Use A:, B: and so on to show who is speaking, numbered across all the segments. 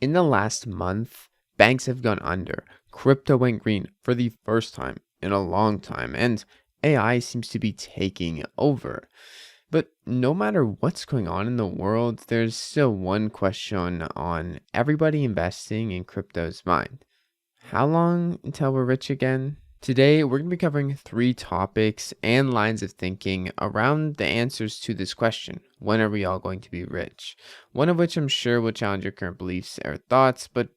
A: In the last month, banks have gone under. Crypto went green for the first time in a long time, and AI seems to be taking over. But no matter what's going on in the world, there's still one question on everybody investing in crypto's mind. How long until we're rich again? Today, we're going to be covering three topics and lines of thinking around the answers to this question. When are we all going to be rich? One of which I'm sure will challenge your current beliefs or thoughts, but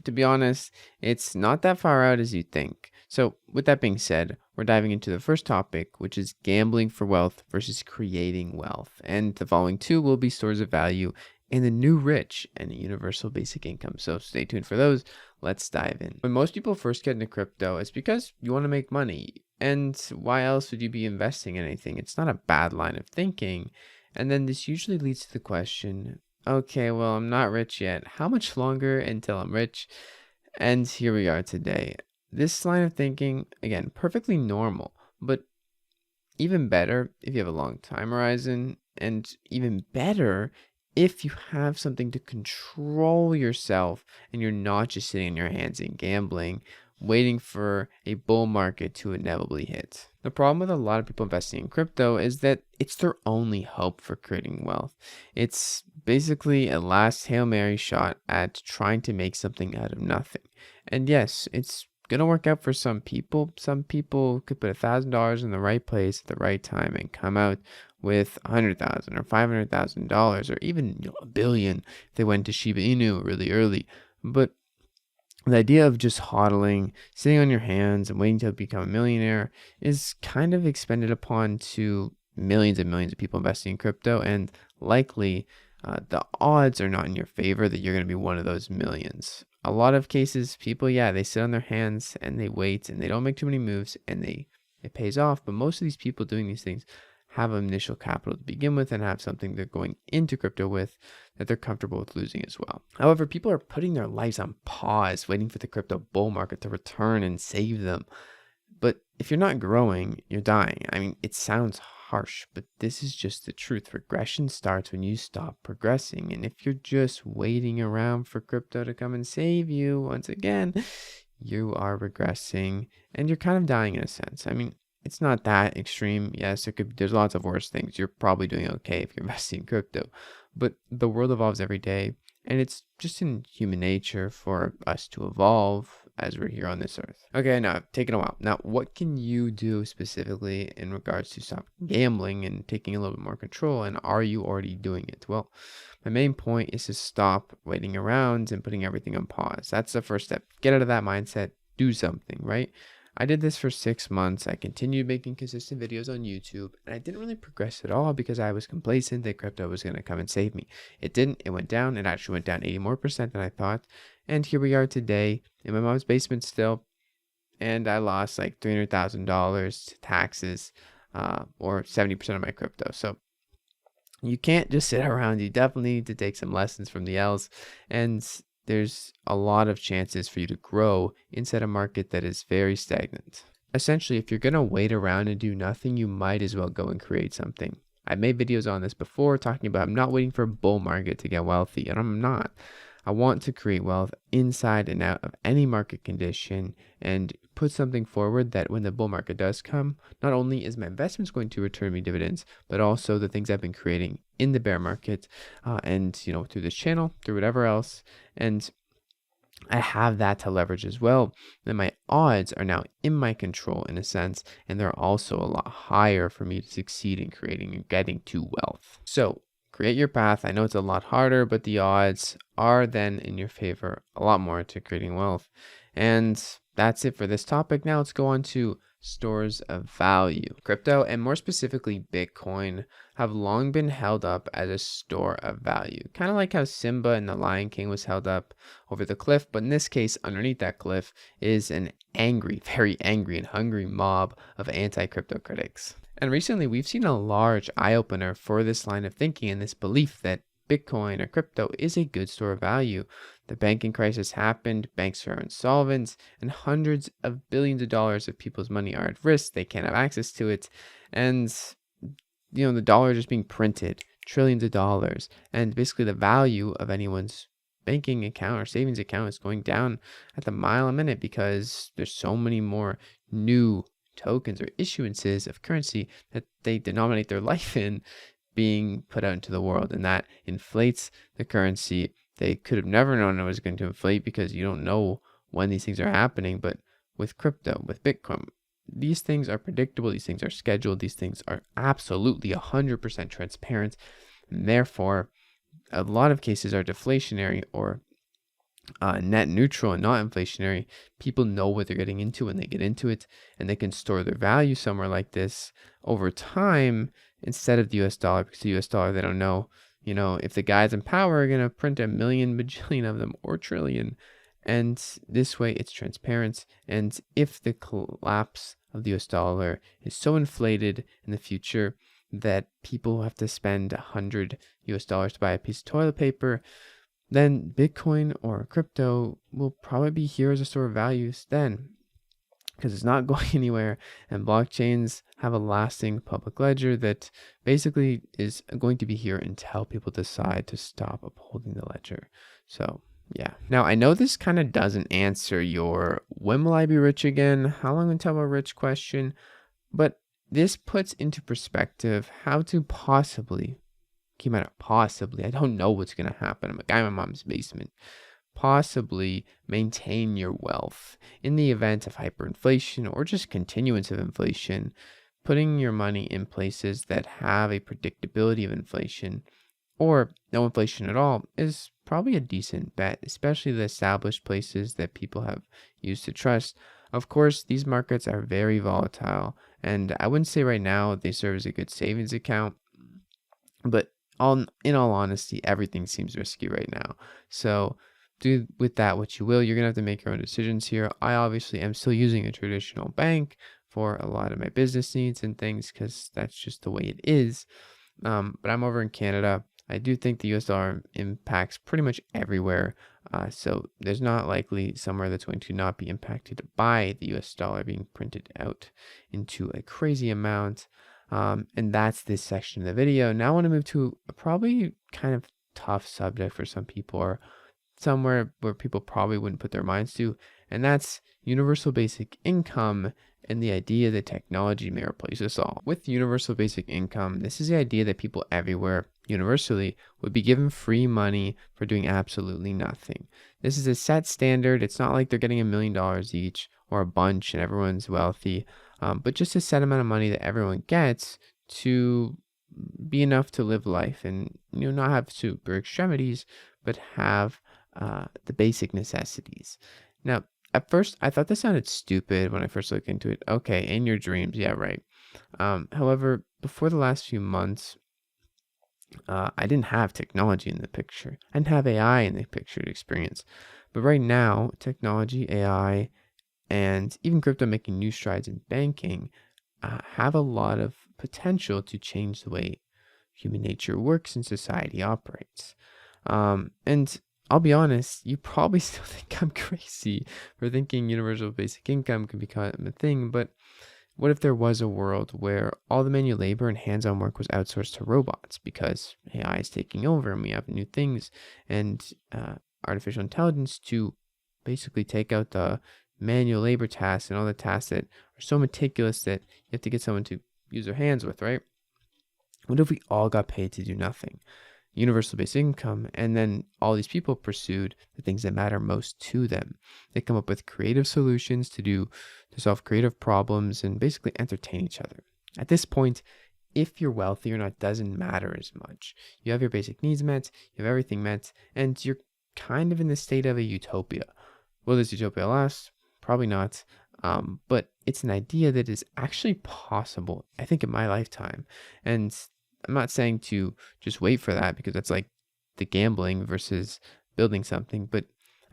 A: to be honest, it's not that far out as you think. So, with that being said, we're diving into the first topic, which is gambling for wealth versus creating wealth. And the following two will be stores of value and the new rich and universal basic income. So, stay tuned for those. Let's dive in. When most people first get into crypto, it's because you want to make money. And why else would you be investing in anything? It's not a bad line of thinking. And then this usually leads to the question, okay, well, I'm not rich yet. How much longer until I'm rich? And here we are today. This line of thinking, again, perfectly normal, but even better if you have a long time horizon, and even better if you have something to control yourself and you're not just sitting on your hands and gambling, waiting for a bull market to inevitably hit. The problem with a lot of people investing in crypto is that it's their only hope for creating wealth. It's basically a last Hail Mary shot at trying to make something out of nothing. And yes, it's gonna work out for some people. Some people could put $1,000 in the right place at the right time and come out with $100,000 or $500,000 or even $1 billion if they went to Shiba Inu really early. But the idea of just hodling, sitting on your hands and waiting to become a millionaire is kind of expended upon to millions and millions of people investing in crypto, and likely the odds are not in your favor that you're going to be one of those millions. A lot of cases, people, they sit on their hands and they wait and they don't make too many moves and it pays off. But most of these people doing these things have initial capital to begin with and have something they're going into crypto with that they're comfortable with losing as well. However, people are putting their lives on pause, waiting for the crypto bull market to return and save them. But if you're not growing, you're dying. I mean, it sounds harsh, but this is just the truth. Regression starts when you stop progressing. And if you're just waiting around for crypto to come and save you, once again, you are regressing and you're kind of dying in a sense. I mean, it's not that extreme. Yes, there's lots of worse things. You're probably doing okay if you're investing in crypto, but the world evolves every day, and it's just in human nature for us to evolve as we're here on this earth. Okay, now I've taken a while. Now, what can you do specifically in regards to stop gambling and taking a little bit more control? And are you already doing it? Well, my main point is to stop waiting around and putting everything on pause. That's the first step. Get out of that mindset. Do something, right? I did this for 6 months. I continued making consistent videos on YouTube, and I didn't really progress at all because I was complacent that crypto was going to come and save me. It didn't. It went down. It actually went down 80% more than I thought. And here we are today in my mom's basement still, and I lost like $300,000 to taxes, or 70% of my crypto. So you can't just sit around. You definitely need to take some lessons from the L's, and there's a lot of chances for you to grow inside a market that is very stagnant. Essentially, if you're going to wait around and do nothing, you might as well go and create something. I've made videos on this before talking about I'm not waiting for a bull market to get wealthy, and I'm not. I want to create wealth inside and out of any market condition and put something forward that when the bull market does come, not only is my investments going to return me dividends, but also the things I've been creating in the bear market, and through this channel, through whatever else. And I have that to leverage as well. And my odds are now in my control in a sense, and they're also a lot higher for me to succeed in creating and getting to wealth. So create your path. I know it's a lot harder, but the odds are then in your favor a lot more to creating wealth. And that's it for this topic. Now let's go on to stores of value. Crypto, and more specifically Bitcoin, have long been held up as a store of value. Kind of like how Simba in The Lion King was held up over the cliff, but in this case, underneath that cliff is an angry, very angry and hungry mob of anti-crypto critics. And recently, we've seen a large eye-opener for this line of thinking and this belief that Bitcoin or crypto is a good store of value. The banking crisis happened, banks are insolvent, and hundreds of billions of dollars of people's money are at risk. They can't have access to it. And, the dollar just being printed, trillions of dollars. And basically the value of anyone's banking account or savings account is going down at the mile a minute because there's so many more new tokens or issuances of currency that they denominate their life in being put out into the world, and that inflates the currency. They could have never known it was going to inflate because you don't know when these things are happening. But with crypto, with Bitcoin, these things are predictable, these things are scheduled, these things are absolutely 100% transparent, and therefore a lot of cases are deflationary or net neutral and not inflationary. People know what they're getting into when they get into it, and they can store their value somewhere like this over time instead of the US dollar, because the US dollar, they don't know, if the guys in power are going to print a million, bajillion of them or trillion. And this way it's transparent. And if the collapse of the US dollar is so inflated in the future that people have to spend $100 to buy a piece of toilet paper, then Bitcoin or crypto will probably be here as a store of values then, because it's not going anywhere, and blockchains have a lasting public ledger that basically is going to be here until people decide to stop upholding the ledger. So yeah. Now, I know this kind of doesn't answer your when will I be rich again, how long until I'm rich question, but this puts into perspective how to possibly, I don't know what's going to happen. I'm a guy in my mom's basement. Possibly maintain your wealth in the event of hyperinflation or just continuance of inflation. Putting your money in places that have a predictability of inflation or no inflation at all is probably a decent bet, especially the established places that people have used to trust. Of course, these markets are very volatile, and I wouldn't say right now they serve as a good savings account, but in all honesty, everything seems risky right now. So do with that what you will. You're going to have to make your own decisions here. I obviously am still using a traditional bank for a lot of my business needs and things because that's just the way it is. But I'm over in Canada. I do think the US dollar impacts pretty much everywhere. So there's not likely somewhere that's going to not be impacted by the US dollar being printed out into a crazy amount. And that's this section of the video. Now I want to move to a probably kind of tough subject for some people, or somewhere where people probably wouldn't put their minds to, and that's universal basic income and the idea that technology may replace us all. With universal basic income, this is the idea that people everywhere universally would be given free money for doing absolutely nothing. This is a set standard. It's not like they're getting $1 million each or a bunch and everyone's wealthy, but just a set amount of money that everyone gets to be enough to live life and not have super extremities, but have the basic necessities. Now, at first, I thought this sounded stupid when I first looked into it. Okay, in your dreams, yeah, right. However, before the last few months, I didn't have technology in the picture. I didn't have AI in the picture to experience. But right now, technology, AI, and even crypto making new strides in banking have a lot of potential to change the way human nature works and society operates. And I'll be honest, you probably still think I'm crazy for thinking universal basic income could become a thing, but what if there was a world where all the manual labor and hands-on work was outsourced to robots because AI is taking over and we have new things and artificial intelligence to basically take out the manual labor tasks and all the tasks that are so meticulous that you have to get someone to use their hands with, right? What if we all got paid to do nothing? Universal basic income, and then all these people pursued the things that matter most to them. They come up with creative solutions to solve creative problems and basically entertain each other. At this point, if you're wealthy or not doesn't matter as much. You have your basic needs met, you have everything met, and you're kind of in the state of a utopia. Will this utopia last? Probably not. But it's an idea that is actually possible, I think, in my lifetime. And I'm not saying to just wait for that because that's like the gambling versus building something, but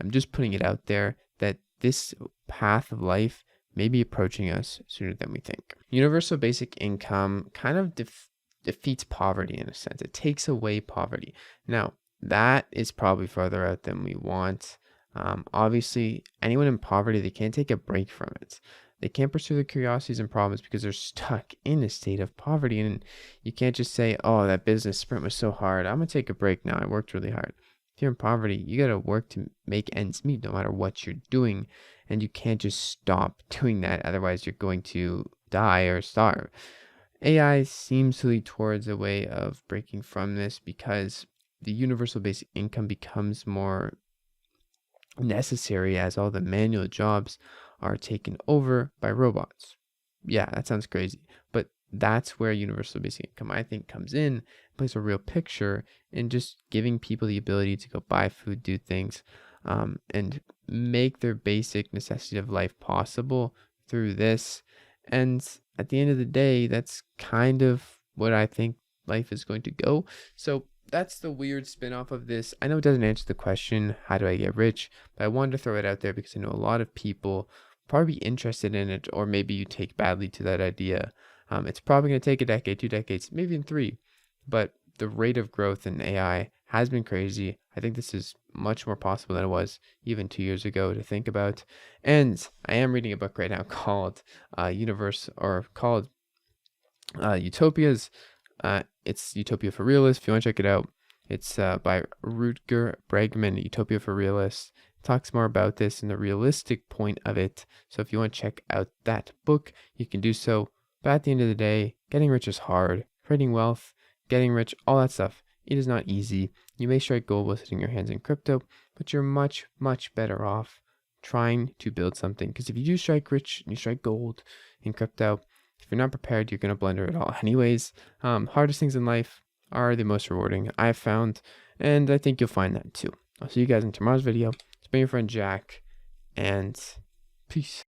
A: I'm just putting it out there that this path of life may be approaching us sooner than we think. Universal basic income kind of defeats poverty in a sense. It takes away poverty. Now, that is probably farther out than we want. Obviously, anyone in poverty, they can't take a break from it. They can't pursue their curiosities and problems because they're stuck in a state of poverty. And you can't just say, oh, that business sprint was so hard. I'm going to take a break now. I worked really hard. If you're in poverty, you got to work to make ends meet no matter what you're doing. And you can't just stop doing that. Otherwise, you're going to die or starve. AI seems to lead towards a way of breaking from this because the universal basic income becomes more necessary as all the manual jobs are taken over by robots. Yeah, that sounds crazy, but that's where universal basic income, I think, comes in, plays a real picture in just giving people the ability to go buy food, do things, and make their basic necessity of life possible through this. And at the end of the day, that's kind of what I think life is going to go. So that's the weird spin-off of this. I know it doesn't answer the question, how do I get rich? But I wanted to throw it out there because I know a lot of people probably be interested in it, or maybe you take badly to that idea. It's probably going to take a decade, 2 decades, maybe even three. But the rate of growth in AI has been crazy. I think this is much more possible than it was even 2 years ago to think about. And I am reading a book right now called Utopias. It's Utopia for Realists. If you want to check it out, it's by Rutger Bregman, Utopia for Realists. Talks more about this and the realistic point of it. So if you want to check out that book, you can do so. But at the end of the day, getting rich is hard. Creating wealth, getting rich, all that stuff, it is not easy. You may strike gold while sitting your hands in crypto, but you're much, much better off trying to build something. Because if you do strike rich and you strike gold in crypto, if you're not prepared, you're going to blunder it all. Anyways, hardest things in life are the most rewarding, I've found, and I think you'll find that too. I'll see you guys in tomorrow's video. It's been your friend Jack, and peace.